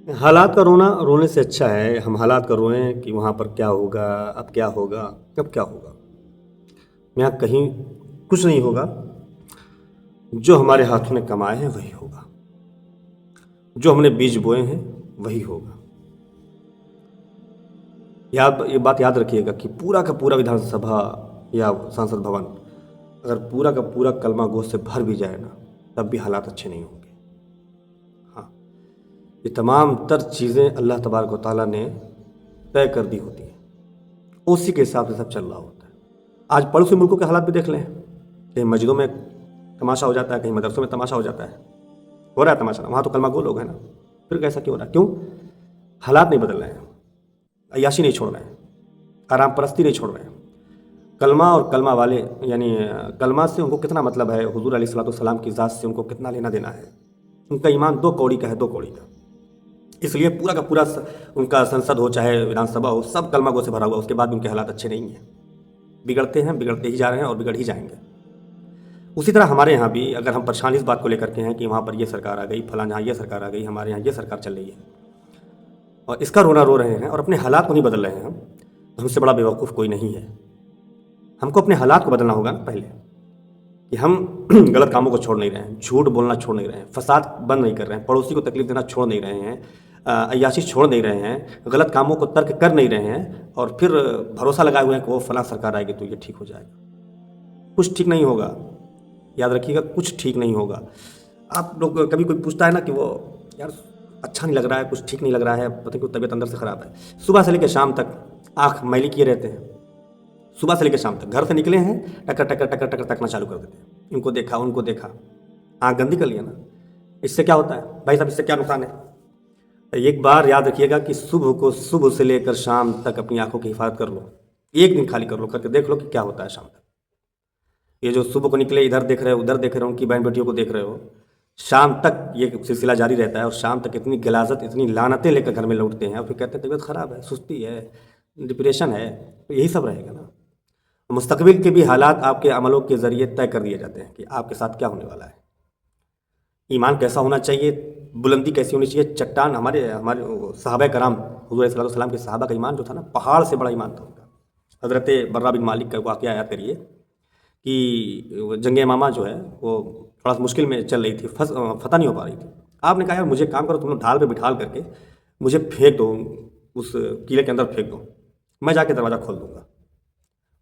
حالات کا رونا رونے سے اچھا ہے ہم حالات کا روئیں کہ وہاں پر کیا ہوگا، اب کیا ہوگا، اب کیا ہوگا۔ یہاں کہیں کچھ نہیں ہوگا، جو ہمارے ہاتھوں نے کمائے ہیں وہی ہوگا، جو ہم نے بیج بوئے ہیں وہی ہوگا۔ یہ بات یاد رکھیے گا کہ پورا کا پورا ودھان سبھا یا سانسد بھون اگر پورا کا پورا کلمہ گو سے بھر بھی جائے نا، تب بھی حالات اچھے نہیں ہوں گے۔ ہاں، یہ تمام تر چیزیں اللہ تبارک و تعالیٰ نے طے کر دی ہوتی ہیں، اسی کے حساب سے سب چل رہا ہوتا ہے۔ آج پڑوسی ملکوں کے حالات بھی دیکھ لیں، کہیں مسجدوں میں تماشا ہو جاتا ہے، کہیں مدرسوں میں تماشا ہو جاتا ہے، ہو رہا ہے تماشا، وہاں تو کلمہ گو لوگ ہیں نا، پھر کیسا کیوں ہو رہا ہے؟ کیوں؟ حالات نہیں بدل رہے ہیں، عیاشی نہیں چھوڑ رہے ہیں، آرام پرستی نہیں چھوڑ رہے ہیں۔ کلمہ اور کلمہ والے یعنی کلمہ سے ان کو کتنا مطلب ہے، حضور علیہ الصلوۃ والسلام کی ذات سے ان کو کتنا لینا دینا ہے۔ ان کا ایمان 2 کوڑی کا ہے، 2 کوڑی کا، اس لیے پورا کا پورا ان کا سنسد ہو چاہے ودھان سبھا ہو، سب کلمہ گو سے بھرا ہوا، اس کے بعد بھی ان کے حالات اچھے نہیں ہیں، بگڑتے ہیں، بگڑتے ہی جا رہے ہیں اور بگڑ ہی جائیں گے۔ اسی طرح ہمارے یہاں بھی اگر ہم پریشانی اس بات کو لے کر کے ہیں کہ وہاں پر یہ سرکار آ گئی، فلاں جہاں یہ سرکار آ گئی، ہمارے یہاں یہ سرکار چل رہی ہے، اور اس کا رونا رو رہے ہیں اور اپنے حالات کو نہیں بدل رہے ہیں ہم، تو ہم سے بڑا بیوقوف کوئی نہیں ہے۔ ہم کو اپنے حالات کو بدلنا ہوگا نا پہلے، کہ ہم غلط کاموں کو چھوڑ نہیں رہے ہیں، جھوٹ بولنا چھوڑ نہیں رہے ہیں، فساد بند نہیں کر رہے ہیں، پڑوسی کو تکلیف دینا چھوڑ نہیں رہے ہیں، عیاشی چھوڑ نہیں رہے ہیں، غلط کاموں کو ترک کر نہیں رہے ہیں، اور پھر بھروسہ لگائے ہوئے ہیں کہ وہ فلاں سرکار آئے گی تو یہ ٹھیک ہو جائے گا۔ کچھ ٹھیک نہیں ہوگا، یاد رکھیے گا، کچھ ٹھیک نہیں ہوگا۔ آپ لوگ کبھی کوئی پوچھتا ہے نا کہ وہ یار اچھا نہیں لگ رہا ہے، کچھ ٹھیک نہیں لگ رہا ہے، پتہ نہیں طبیعت اندر سے خراب ہے، صبح سے لے کے شام تک آنکھ میلی کیے رہتے ہیں، صبح سے لے کے شام تک گھر سے نکلے ہیں ٹکر ٹکر ٹکر ٹکر تکنا چالو کر دیتے ہیں، ان کو دیکھا ان کو دیکھا، آنکھ گندی کر لیا نا۔ اس سے کیا ہوتا ہے بھائی صاحب، اس سے کیا نقصان ہے؟ ایک بار یاد رکھیے گا کہ صبح سے لے کر شام تک اپنی آنکھوں کی حفاظت کر لو، ایک دن خالی کر لو، کر کے دیکھ لو کہ کیا ہوتا ہے شام تک۔ یہ جو صبح کو نکلے ادھر دیکھ رہے ہو ادھر دیکھ رہے ہو، ان کی بہن بیٹیوں کو دیکھ رہے ہو، شام تک یہ سلسلہ جاری رہتا ہے، اور شام تک اتنی غلاظت اتنی لعنتیں لے کر گھر میں لوٹتے ہیں، اور پھر کہتے ہیں طبیعت خراب ہے، سستی ہے، ڈپریشن ہے، تو یہی سب رہے گا نا۔ مستقبل کے بھی حالات آپ کے عملوں کے ذریعے طے کر دیے جاتے ہیں کہ آپ کے ساتھ کیا ہونے والا ہے۔ ایمان کیسا ہونا چاہیے، بلندی کیسی ہونی چاہیے۔ چٹان ہمارے صحابہ کرام، حضور صلی اللہ علیہ وسلم کے صحابہ کا ایمان جو تھا نا، پہاڑ سے بڑا ایمان تھا ان کا۔ حضرت برہ بن مالک کا واقعہ یاد کریے کہ جنگ یمامہ جو ہے وہ تھوڑا سا مشکل میں چل رہی تھی، فتح نہیں ہو پا رہی تھی۔ آپ نے کہا یار مجھے کام کرو، تم لوگ ڈھال پہ بٹھال کر کے مجھے پھینک دو، اس قلعے کے اندر پھینک دو، میں جا کے دروازہ کھول دوں گا۔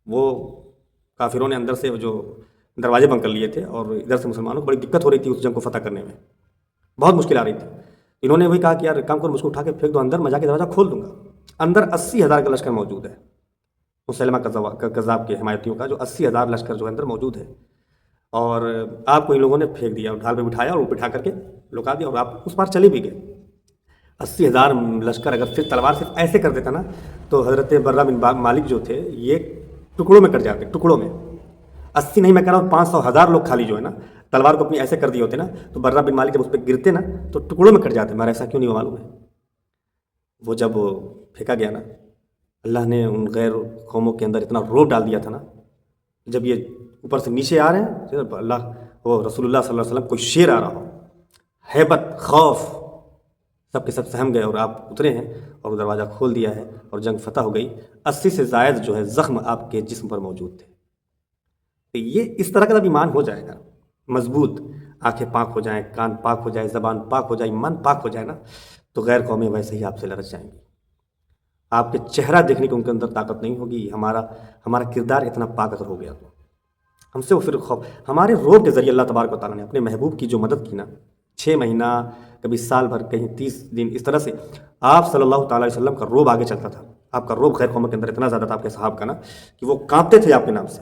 وہ کافروں نے اندر سے جو دروازے بند کر لیے تھے، اور ادھر سے مسلمانوں کو بڑی دقت ہو رہی تھی اس جنگ کو فتح کرنے میں، بہت مشکل آ رہی تھی۔ انہوں نے وہی کہا کہ یار کام کرو، مجھ کو اٹھا کے پھینک دو اندر، میں جا کے دروازہ کھول دوں گا۔ اندر 80,000 کا لشکر موجود ہے، مسلمہ کذاب کے حمایتیوں کا، جو 80,000 لشکر جو اندر موجود ہے، اور آپ کو ان لوگوں نے پھینک دیا، ڈھال پہ بٹھایا اور بٹھا کر کے لکا دیا، اور آپ اس پار چلے بھی گئے۔ 80,000 لشکر اگر صرف تلوار صرف ایسے کر دیتا نا، تو حضرت برہ بن مالک جو تھے یہ ٹکڑوں میں کٹ جاتے، ٹکڑوں میں۔ 80 نہیں، میں کہہ رہا ہوں 500 1000 لوگ خالی جو ہے نا، تلوار کو اپنی ایسے کر دیے ہوتے نا، تو برہ بن مالک جب اس پہ گرتے نا تو ٹکڑوں میں کٹ جاتے۔ مگر ایسا کیوں نہیں معلوم ہے؟ وہ جب پھینکا گیا نا، اللہ نے ان غیر قوموں کے اندر اتنا روب ڈال دیا تھا نا، جب یہ اوپر سے نیچے آ رہے ہیں، اللہ وہ رسول اللہ صلی اللہ علیہ وسلم کوئی شیر آ رہا ہو، ہیبت خوف سب کے سب سہم گئے، اور آپ اترے ہیں اور دروازہ کھول دیا ہے اور جنگ فتح ہو گئی۔ 80 سے زائد جو ہے زخم آپ کے جسم پر موجود تھے۔ تو یہ اس طرح کا جب ایمان ہو جائے گا مضبوط، آنکھیں پاک ہو جائیں، کان پاک ہو جائے، زبان پاک ہو جائے، من پاک ہو جائے نا، تو غیر قومیں ویسے ہی آپ سے لرز جائیں گی۔ آپ کے چہرہ دیکھنے کو ان کے اندر طاقت نہیں ہوگی۔ ہمارا کردار اتنا پاک اگر ہو گیا تو ہم سے وہ پھر خوف، ہمارے روب کے ذریعے اللہ تبارک و تعالیٰ نے اپنے محبوب کی جو مدد کی نا، 6 مہینہ، کبھی سال بھر، کہیں 30 دن، اس طرح سے آپ صلی اللہ تعالیٰ علیہ وسلم کا روب آگے چلتا تھا۔ آپ کا روب غیر قوموں کے اندر اتنا زیادہ تھا، آپ کے صحابہ کا نا، کہ وہ کانپتے تھے آپ کے نام سے۔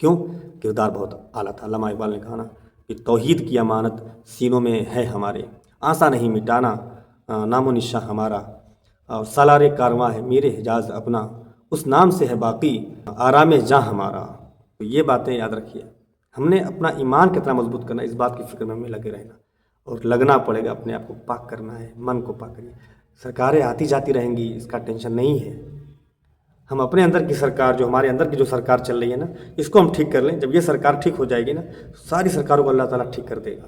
کیوں؟ کردار بہت اعلیٰ تھا۔ علامہ اقبال نے کہا نا کہ توحید کی امانت سینوں میں ہے ہمارے، آسا نہیں مٹانا نام و نشاں ہمارا، اور سالار کارواں ہے میرے حجاز اپنا، اس نام سے ہے باقی آرام جاں ہمارا۔ تو یہ باتیں یاد رکھیے، ہم نے اپنا ایمان کتنا مضبوط کرنا ہے، اس بات کی فکر میں ہمیں لگے رہنا، اور لگنا پڑے گا، اپنے آپ کو پاک کرنا ہے، من کو پاک کرنا ہے۔ سرکاریں آتی جاتی رہیں گی، اس کا ٹینشن نہیں ہے۔ ہم اپنے اندر کی سرکار، جو ہمارے اندر کی جو سرکار چل رہی ہے نا، اس کو ہم ٹھیک کر لیں۔ جب یہ سرکار ٹھیک ہو جائے گی نا، ساری سرکاروں کو اللہ تعالیٰ ٹھیک کر دے گا۔